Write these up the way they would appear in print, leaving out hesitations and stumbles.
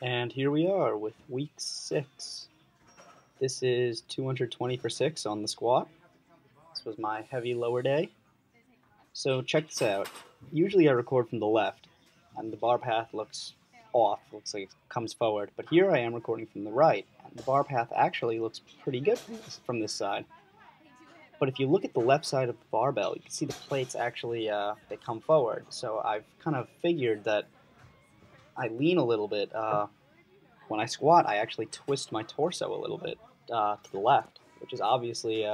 And here we are with week 6. This is 220 for 6 on the squat. This was my heavy lower day. So check this out. Usually I record from the left, and the bar path looks off, looks like it comes forward. But here I am recording from the right, and the bar path actually looks pretty good from this side. But if you look at the left side of the barbell, you can see the plates actually, they come forward. So I've kind of figured that I lean a little bit. When I squat, I actually twist my torso a little bit to the left, which is obviously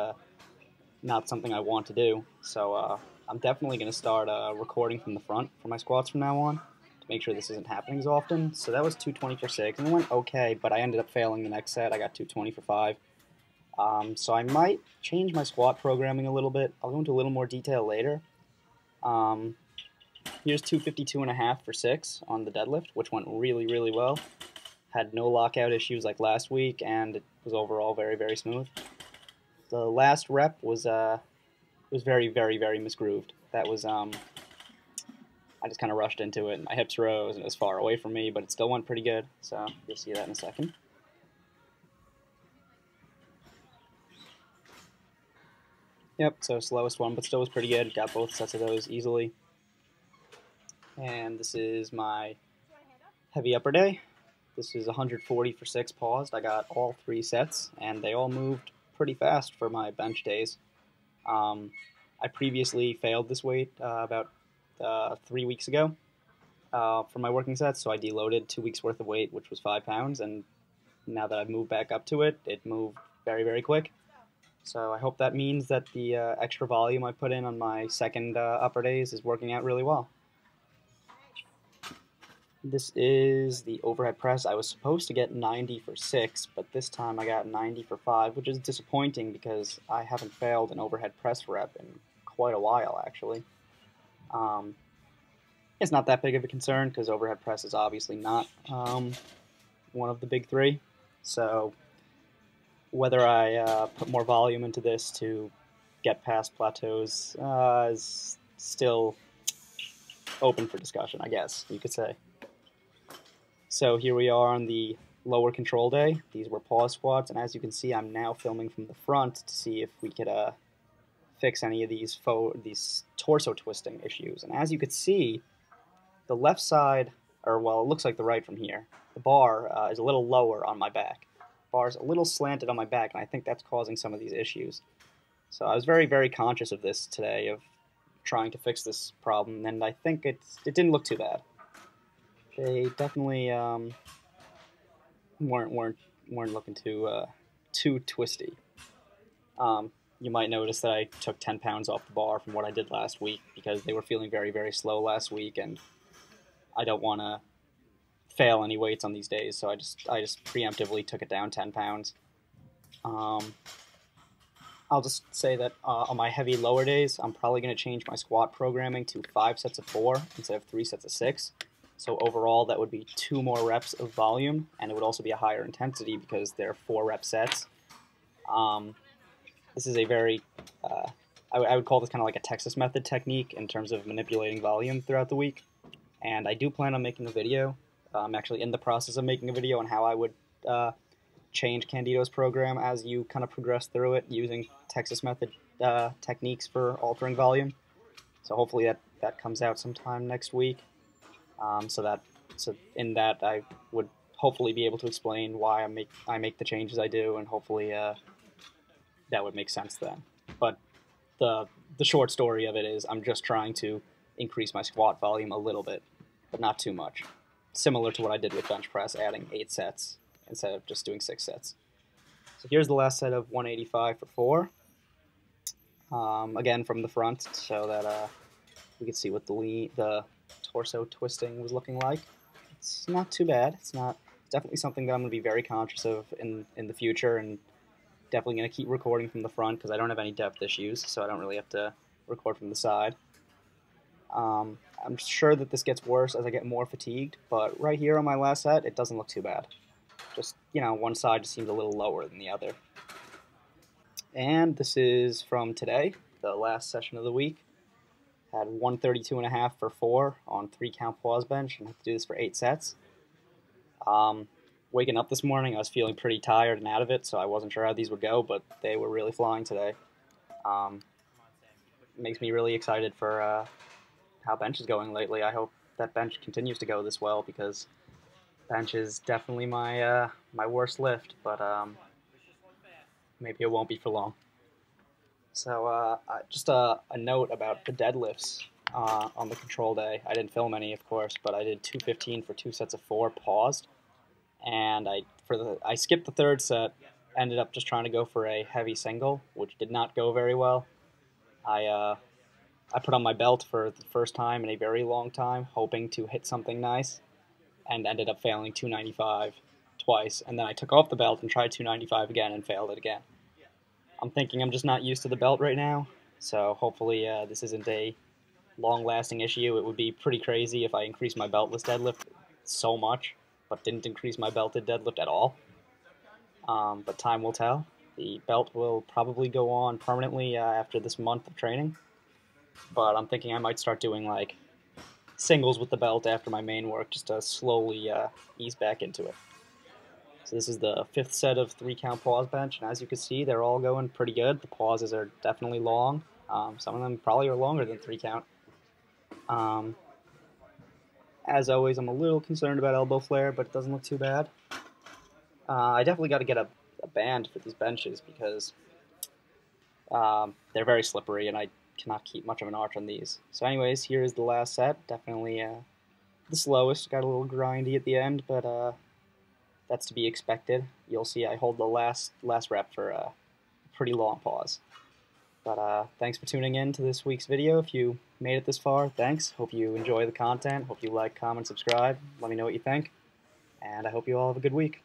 not something I want to do. So I'm definitely going to start recording from the front for my squats from now on to make sure this isn't happening as often. So that was 220 for 6, and it went okay, but I ended up failing the next set. I got 220 for 5. So I might change my squat programming a little bit. I'll go into a little more detail later. Here's 252.5 for 6 on the deadlift, which went really, really well. Had no lockout issues like last week, and it was overall very, very smooth. The last rep was very, very, very misgrooved. That was I just kind of rushed into it, and my hips rose, and it was far away from me, but it still went pretty good. So you'll see that in a second. Yep, so slowest one, but still was pretty good. Got both sets of those easily. And this is my heavy upper day. This is 140 for 6 paused. I got all 3 sets, and they all moved pretty fast for my bench days. I previously failed this weight about 3 weeks ago for my working sets, so I deloaded 2 weeks worth of weight, which was 5 pounds, and now that I've moved back up to it, it moved very, very quick. So I hope that means that the extra volume I put in on my second upper days is working out really well. This is the overhead press. I was supposed to get 90 for 6, but this time I got 90 for 5, which is disappointing because I haven't failed an overhead press rep in quite a while, actually. It's not that big of a concern because overhead press is obviously not one of the big 3. So whether I put more volume into this to get past plateaus is still open for discussion, I guess you could say. So here we are on the lower control day. These were pause squats, and as you can see, I'm now filming from the front to see if we could fix any of these torso twisting issues. And as you can see, the left side, or well, it looks like the right from here, the bar is a little lower on my back. The bar is a little slanted on my back, and I think that's causing some of these issues. So I was very, very conscious of this today, of trying to fix this problem, and I think it didn't look too bad. They definitely weren't looking too twisty. You might notice that I took 10 pounds off the bar from what I did last week because they were feeling very, very slow last week, and I don't want to fail any weights on these days, so I just preemptively took it down 10 pounds. I'll just say that on my heavy lower days, I'm probably going to change my squat programming to 5 sets of 4 instead of 3 sets of 6. So overall, that would be 2 more reps of volume, and it would also be a higher intensity because they're 4 rep sets. This is a very, I would call this kind of like a Texas method technique in terms of manipulating volume throughout the week. And I do plan on making a video. I'm actually in the process of making a video on how I would change Candito's program as you kind of progress through it using Texas method techniques for altering volume. So hopefully that comes out sometime next week. So in that I would hopefully be able to explain why I make the changes I do, and hopefully that would make sense then. But the short story of it is I'm just trying to increase my squat volume a little bit, but not too much. Similar to what I did with bench press, adding 8 sets instead of just doing 6 sets. So here's the last set of 185 for 4. Again from the front, so that we could see what the torso twisting was looking like. It's not too bad. It's definitely something that I'm going to be very conscious of in the future, and definitely going to keep recording from the front because I don't have any depth issues, so I don't really have to record from the side. I'm sure that this gets worse as I get more fatigued, but right here on my last set, it doesn't look too bad. Just, one side just seems a little lower than the other. And this is from today, the last session of the week. Had 132.5 for 4 on 3 count pause bench, and I have to do this for 8 sets. Waking up this morning, I was feeling pretty tired and out of it, so I wasn't sure how these would go, but they were really flying today. Makes me really excited for how bench is going lately. I hope that bench continues to go this well, because bench is definitely my worst lift, but maybe it won't be for long. So just a note about the deadlifts on the control day. I didn't film any, of course, but I did 215 for 2 sets of 4, paused, and I skipped the third set. Ended up just trying to go for a heavy single, which did not go very well. I put on my belt for the first time in a very long time, hoping to hit something nice, and ended up failing 295 twice. And then I took off the belt and tried 295 again and failed it again. I'm thinking I'm just not used to the belt right now, so hopefully this isn't a long-lasting issue. It would be pretty crazy if I increased my beltless deadlift so much, but didn't increase my belted deadlift at all. But time will tell. The belt will probably go on permanently after this month of training, but I'm thinking I might start doing like singles with the belt after my main work, just to slowly ease back into it. So this is the 5th set of 3-count pause bench, and as you can see, they're all going pretty good. The pauses are definitely long. Some of them probably are longer than 3-count. As always, I'm a little concerned about elbow flare, but it doesn't look too bad. I definitely got to get a band for these benches, because they're very slippery, and I cannot keep much of an arch on these. So anyways, here is the last set. Definitely the slowest. Got a little grindy at the end, but that's to be expected. You'll see I hold the last rep for a pretty long pause. But thanks for tuning in to this week's video. If you made it this far, thanks. Hope you enjoy the content. Hope you like, comment, subscribe. Let me know what you think. And I hope you all have a good week.